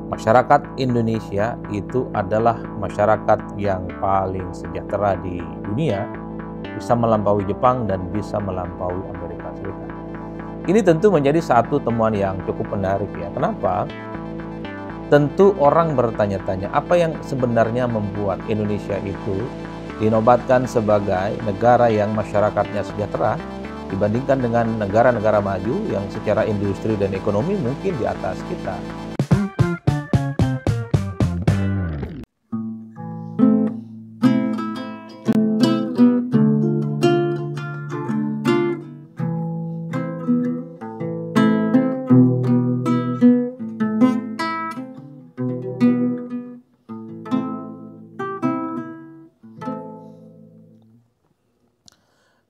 Masyarakat Indonesia itu adalah masyarakat yang paling sejahtera di dunia, bisa melampaui Jepang dan bisa melampaui Amerika Serikat. Ini tentu menjadi satu temuan yang cukup menarik ya. Kenapa? Tentu orang bertanya-tanya apa yang sebenarnya membuat Indonesia itu dinobatkan sebagai negara yang masyarakatnya sejahtera dibandingkan dengan negara-negara maju yang secara industri dan ekonomi mungkin di atas kita.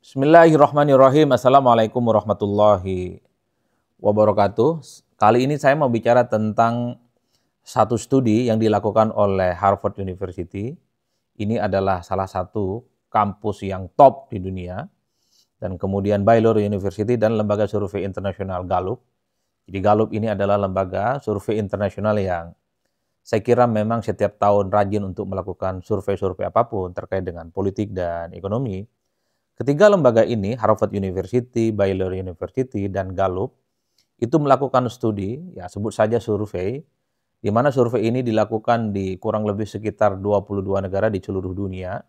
Bismillahirrahmanirrahim. Assalamualaikum warahmatullahi wabarakatuh. Kali ini saya mau bicara tentang satu studi yang dilakukan oleh Harvard University. Ini adalah salah satu kampus yang top di dunia. Dan kemudian Baylor University dan lembaga survei internasional Gallup. Jadi Gallup ini adalah lembaga survei internasional yang saya kira memang setiap tahun rajin untuk melakukan survei-survei apapun terkait dengan politik dan ekonomi. Ketiga lembaga ini, Harvard University, Baylor University, dan Gallup, itu melakukan studi, ya sebut saja survei, di mana survei ini dilakukan di kurang lebih sekitar 22 negara di seluruh dunia,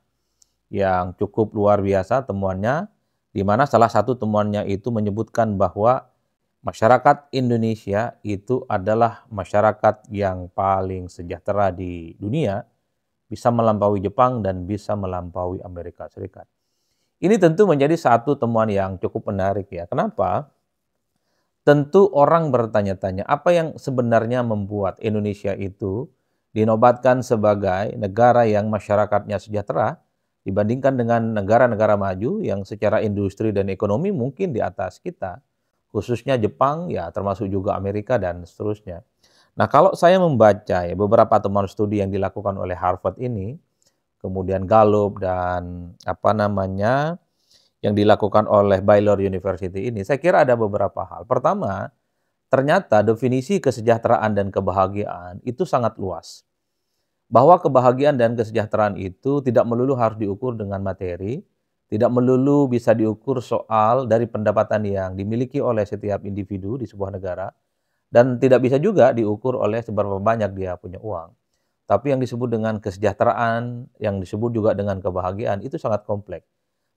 yang cukup luar biasa temuannya, di mana salah satu temuannya itu menyebutkan bahwa masyarakat Indonesia itu adalah masyarakat yang paling sejahtera di dunia, bisa melampaui Jepang dan bisa melampaui Amerika Serikat. Ini tentu menjadi satu temuan yang cukup menarik ya. Kenapa? Tentu orang bertanya-tanya apa yang sebenarnya membuat Indonesia itu dinobatkan sebagai negara yang masyarakatnya sejahtera dibandingkan dengan negara-negara maju yang secara industri dan ekonomi mungkin di atas kita. Khususnya Jepang, ya termasuk juga Amerika dan seterusnya. Nah kalau saya membaca ya beberapa temuan studi yang dilakukan oleh Harvard ini, kemudian Gallup dan yang dilakukan oleh Baylor University ini, saya kira ada beberapa hal. Pertama, ternyata definisi kesejahteraan dan kebahagiaan itu sangat luas. Bahwa kebahagiaan dan kesejahteraan itu tidak melulu harus diukur dengan materi, tidak melulu bisa diukur soal dari pendapatan yang dimiliki oleh setiap individu di sebuah negara, dan tidak bisa juga diukur oleh seberapa banyak dia punya uang. Tapi yang disebut dengan kesejahteraan, yang disebut juga dengan kebahagiaan itu sangat kompleks.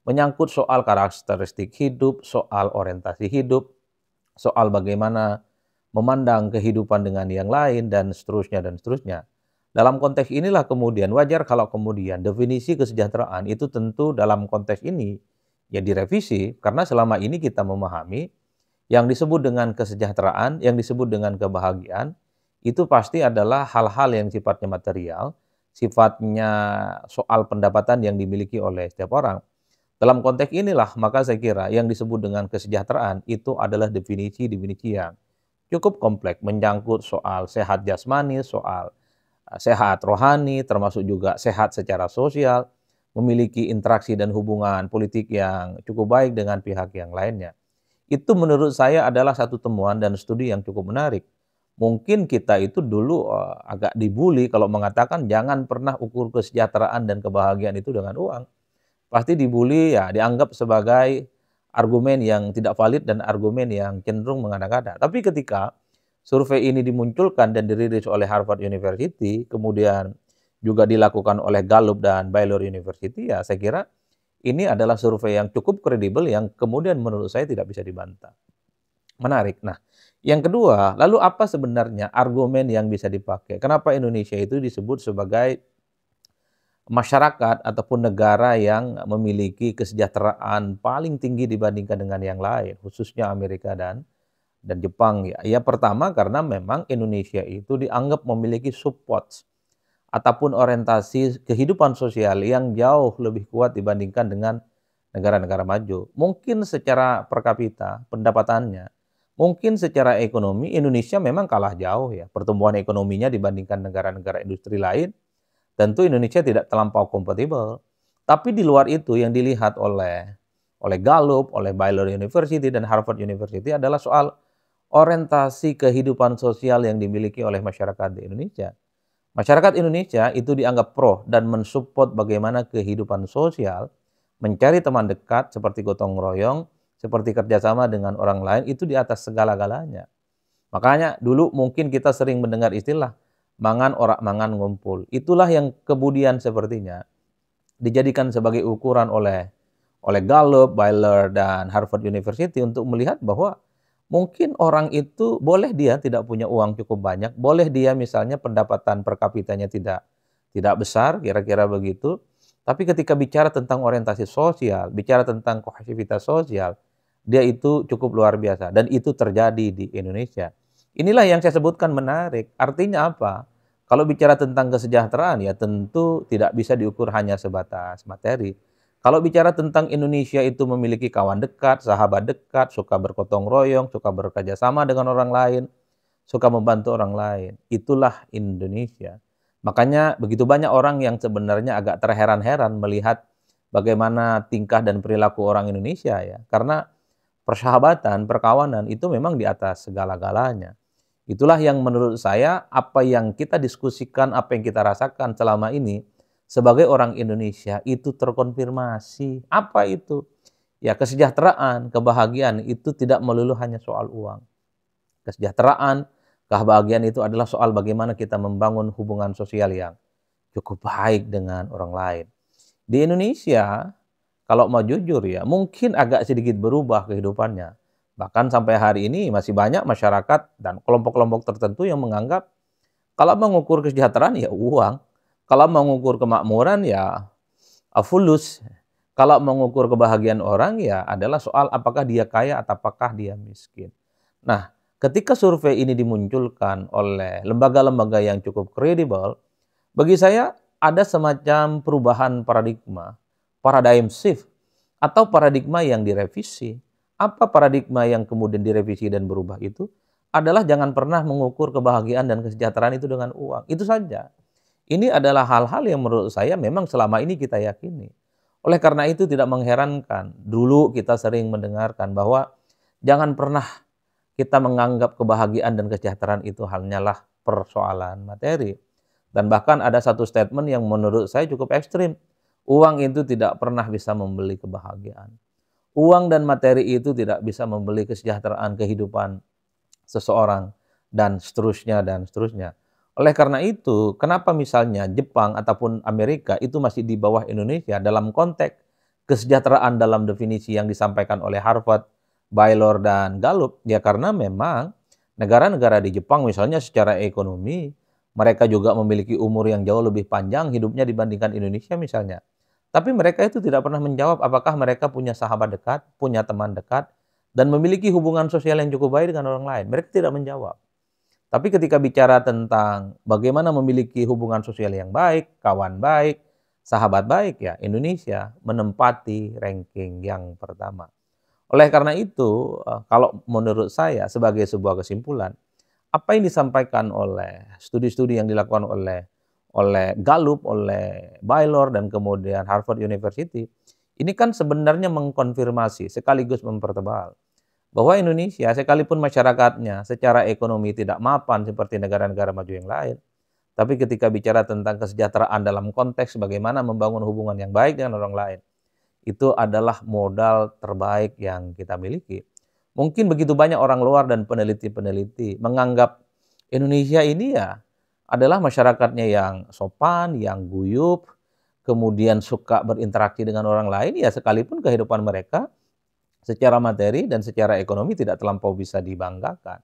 Menyangkut soal karakteristik hidup, soal orientasi hidup, soal bagaimana memandang kehidupan dengan yang lain, dan seterusnya, dan seterusnya. Dalam konteks inilah kemudian wajar kalau kemudian definisi kesejahteraan itu tentu dalam konteks ini ya direvisi, karena selama ini kita memahami yang disebut dengan kesejahteraan, yang disebut dengan kebahagiaan, itu pasti adalah hal-hal yang sifatnya material, sifatnya soal pendapatan yang dimiliki oleh setiap orang. Dalam konteks inilah, maka saya kira yang disebut dengan kesejahteraan itu adalah definisi-definisi yang cukup kompleks, menyangkut soal sehat jasmani, soal sehat rohani, termasuk juga sehat secara sosial, memiliki interaksi dan hubungan politik yang cukup baik dengan pihak yang lainnya. Itu menurut saya adalah satu temuan dan studi yang cukup menarik. Mungkin kita itu dulu agak dibully kalau mengatakan jangan pernah ukur kesejahteraan dan kebahagiaan itu dengan uang. Pasti dibully ya dianggap sebagai argumen yang tidak valid dan argumen yang cenderung mengada-ngada. Tapi ketika survei ini dimunculkan dan dirilis oleh Harvard University, kemudian juga dilakukan oleh Gallup dan Baylor University, ya saya kira ini adalah survei yang cukup kredibel yang kemudian menurut saya tidak bisa dibantah. Menarik. Nah, yang kedua, lalu apa sebenarnya argumen yang bisa dipakai? Kenapa Indonesia itu disebut sebagai masyarakat ataupun negara yang memiliki kesejahteraan paling tinggi dibandingkan dengan yang lain, khususnya Amerika dan Jepang ya. Ya pertama karena memang Indonesia itu dianggap memiliki support ataupun orientasi kehidupan sosial yang jauh lebih kuat dibandingkan dengan negara-negara maju. Mungkin secara per kapita pendapatannya, mungkin secara ekonomi Indonesia memang kalah jauh ya. Pertumbuhan ekonominya dibandingkan negara-negara industri lain, tentu Indonesia tidak terlampau kompatibel. Tapi di luar itu yang dilihat oleh Gallup, oleh Baylor University dan Harvard University adalah soal orientasi kehidupan sosial yang dimiliki oleh masyarakat di Indonesia. Masyarakat Indonesia itu dianggap pro dan mensupport bagaimana kehidupan sosial, mencari teman dekat seperti gotong royong, seperti kerjasama dengan orang lain itu di atas segala-galanya. Makanya dulu mungkin kita sering mendengar istilah mangan orak mangan ngumpul. Itulah yang kemudian sepertinya dijadikan sebagai ukuran oleh Gallup, Baylor, dan Harvard University untuk melihat bahwa mungkin orang itu boleh dia tidak punya uang cukup banyak, boleh dia misalnya pendapatan per kapitanya tidak besar, kira-kira begitu. Tapi ketika bicara tentang orientasi sosial, bicara tentang kohesivitas sosial, dia itu cukup luar biasa. Dan itu terjadi di Indonesia. Inilah yang saya sebutkan menarik. Artinya apa? Kalau bicara tentang kesejahteraan, ya tentu tidak bisa diukur hanya sebatas materi. Kalau bicara tentang Indonesia itu memiliki kawan dekat, sahabat dekat, suka bergotong royong, suka bekerja sama dengan orang lain, suka membantu orang lain. Itulah Indonesia. Makanya begitu banyak orang yang sebenarnya agak terheran-heran melihat bagaimana tingkah dan perilaku orang Indonesia ya. Karena persahabatan, perkawanan itu memang di atas segala-galanya. Itulah yang menurut saya apa yang kita diskusikan, apa yang kita rasakan selama ini sebagai orang Indonesia itu terkonfirmasi. Apa itu? Ya kesejahteraan, kebahagiaan itu tidak melulu hanya soal uang. Kesejahteraan, kebahagiaan itu adalah soal bagaimana kita membangun hubungan sosial yang cukup baik dengan orang lain. Di Indonesia, kalau mau jujur ya, mungkin agak sedikit berubah kehidupannya. Bahkan sampai hari ini masih banyak masyarakat dan kelompok-kelompok tertentu yang menganggap kalau mengukur kesejahteraan ya uang. Kalau mengukur kemakmuran ya fulus. Kalau mengukur kebahagiaan orang ya adalah soal apakah dia kaya atau apakah dia miskin. Nah, ketika survei ini dimunculkan oleh lembaga-lembaga yang cukup kredibel, bagi saya ada semacam perubahan paradigma, paradigm shift, atau paradigma yang direvisi. Apa paradigma yang kemudian direvisi dan berubah itu? Adalah jangan pernah mengukur kebahagiaan dan kesejahteraan itu dengan uang. Itu saja. Ini adalah hal-hal yang menurut saya memang selama ini kita yakini. Oleh karena itu tidak mengherankan. Dulu kita sering mendengarkan bahwa jangan pernah kita menganggap kebahagiaan dan kesejahteraan itu hanyalah persoalan materi. Dan bahkan ada satu statement yang menurut saya cukup ekstrim. Uang itu tidak pernah bisa membeli kebahagiaan. Uang dan materi itu tidak bisa membeli kesejahteraan kehidupan seseorang dan seterusnya dan seterusnya. Oleh karena itu, kenapa misalnya Jepang ataupun Amerika itu masih di bawah Indonesia dalam konteks kesejahteraan dalam definisi yang disampaikan oleh Harvard, Baylor, dan Gallup? Ya karena memang negara-negara di Jepang misalnya secara ekonomi, mereka juga memiliki umur yang jauh lebih panjang hidupnya dibandingkan Indonesia misalnya. Tapi mereka itu tidak pernah menjawab apakah mereka punya sahabat dekat, punya teman dekat, dan memiliki hubungan sosial yang cukup baik dengan orang lain. Mereka tidak menjawab. Tapi ketika bicara tentang bagaimana memiliki hubungan sosial yang baik, kawan baik, sahabat baik, ya Indonesia menempati ranking yang pertama. Oleh karena itu, kalau menurut saya sebagai sebuah kesimpulan, apa yang disampaikan oleh studi-studi yang dilakukan oleh Gallup, oleh Baylor, dan kemudian Harvard University, ini kan sebenarnya mengkonfirmasi sekaligus mempertebal bahwa Indonesia sekalipun masyarakatnya secara ekonomi tidak mapan seperti negara-negara maju yang lain, tapi ketika bicara tentang kesejahteraan dalam konteks bagaimana membangun hubungan yang baik dengan orang lain, itu adalah modal terbaik yang kita miliki. Mungkin begitu banyak orang luar dan peneliti-peneliti menganggap Indonesia ini ya adalah masyarakatnya yang sopan, yang guyup, kemudian suka berinteraksi dengan orang lain, ya sekalipun kehidupan mereka secara materi dan secara ekonomi tidak terlampau bisa dibanggakan.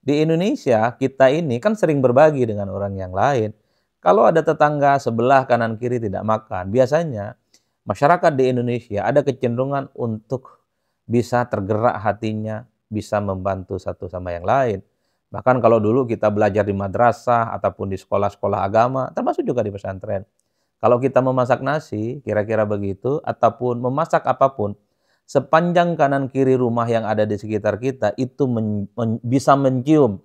Di Indonesia, kita ini kan sering berbagi dengan orang yang lain. Kalau ada tetangga sebelah kanan kiri tidak makan, biasanya masyarakat di Indonesia ada kecenderungan untuk bisa tergerak hatinya, bisa membantu satu sama yang lain. Bahkan kalau dulu kita belajar di madrasah ataupun di sekolah-sekolah agama, termasuk juga di pesantren. Kalau kita memasak nasi, kira-kira begitu, ataupun memasak apapun, sepanjang kanan kiri rumah yang ada di sekitar kita itu bisa mencium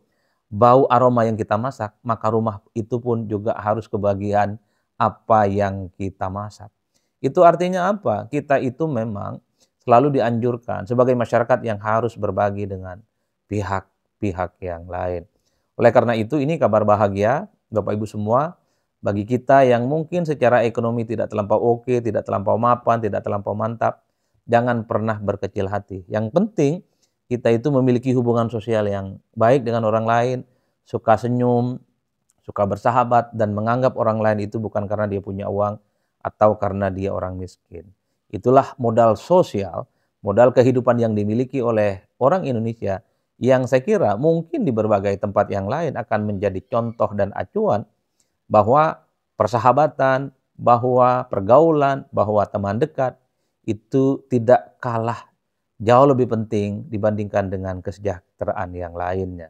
bau aroma yang kita masak, maka rumah itu pun juga harus kebagian apa yang kita masak. Itu artinya apa? Kita itu memang selalu dianjurkan sebagai masyarakat yang harus berbagi dengan pihak pihak yang lain. Oleh karena itu, ini kabar bahagia Bapak Ibu semua bagi kita yang mungkin secara ekonomi tidak terlampau oke, tidak terlampau mapan, tidak terlampau mantap. Jangan pernah berkecil hati. Yang penting kita itu memiliki hubungan sosial yang baik dengan orang lain, suka senyum, suka bersahabat, dan menganggap orang lain itu bukan karena dia punya uang atau karena dia orang miskin. Itulah modal sosial, modal kehidupan yang dimiliki oleh orang Indonesia yang saya kira mungkin di berbagai tempat yang lain akan menjadi contoh dan acuan bahwa persahabatan, bahwa pergaulan, bahwa teman dekat itu tidak kalah jauh lebih penting dibandingkan dengan kesejahteraan yang lainnya.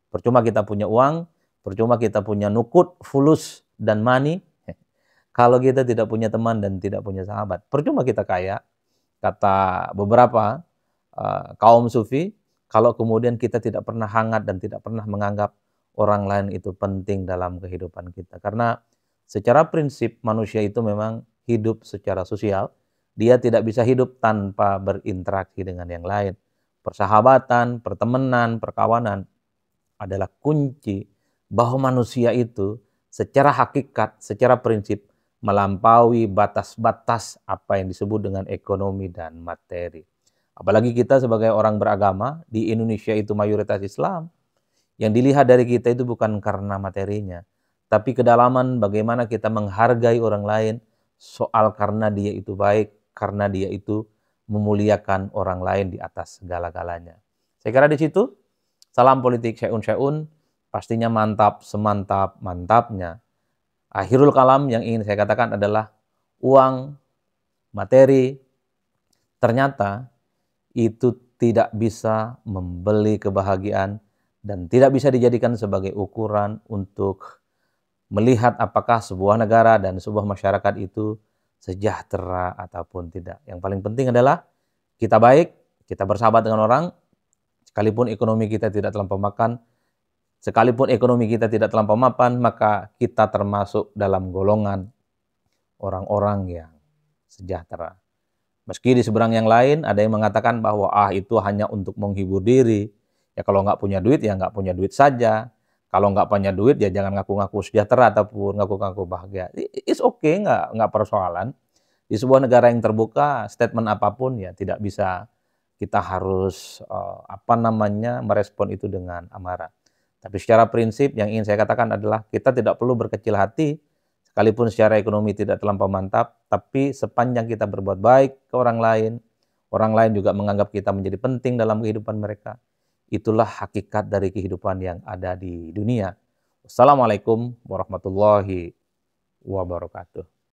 Percuma kita punya uang, percuma kita punya nukut, fulus, dan money, kalau kita tidak punya teman dan tidak punya sahabat. Percuma kita kaya, kata beberapa kaum sufi, kalau kemudian kita tidak pernah hangat dan tidak pernah menganggap orang lain itu penting dalam kehidupan kita. Karena secara prinsip manusia itu memang hidup secara sosial. Dia tidak bisa hidup tanpa berinteraksi dengan yang lain. Persahabatan, pertemanan, perkawanan adalah kunci bahwa manusia itu secara hakikat, secara prinsip melampaui batas-batas apa yang disebut dengan ekonomi dan materi. Apalagi kita sebagai orang beragama, di Indonesia itu mayoritas Islam, yang dilihat dari kita itu bukan karena materinya, tapi kedalaman bagaimana kita menghargai orang lain soal karena dia itu baik, karena dia itu memuliakan orang lain di atas segala-galanya. Saya kira di situ, salam politik syai'un, pastinya mantap, semantap-mantapnya. Akhirul kalam yang ingin saya katakan adalah uang, materi, ternyata itu tidak bisa membeli kebahagiaan dan tidak bisa dijadikan sebagai ukuran untuk melihat apakah sebuah negara dan sebuah masyarakat itu sejahtera ataupun tidak. Yang paling penting adalah kita baik, kita bersahabat dengan orang, sekalipun ekonomi kita tidak terlampau makan, sekalipun ekonomi kita tidak terlampau mapan, maka kita termasuk dalam golongan orang-orang yang sejahtera. Meski di seberang yang lain ada yang mengatakan bahwa itu hanya untuk menghibur diri. Ya kalau nggak punya duit ya nggak punya duit saja. Kalau nggak punya duit ya jangan ngaku-ngaku sejahtera ataupun ngaku-ngaku bahagia. It's okay, nggak persoalan. Di sebuah negara yang terbuka, statement apapun ya tidak bisa kita harus merespon itu dengan amarah. Tapi secara prinsip yang ingin saya katakan adalah kita tidak perlu berkecil hati, sekalipun secara ekonomi tidak terlampau mantap, tapi sepanjang kita berbuat baik ke orang lain juga menganggap kita menjadi penting dalam kehidupan mereka. Itulah hakikat dari kehidupan yang ada di dunia. Wassalamualaikum warahmatullahi wabarakatuh.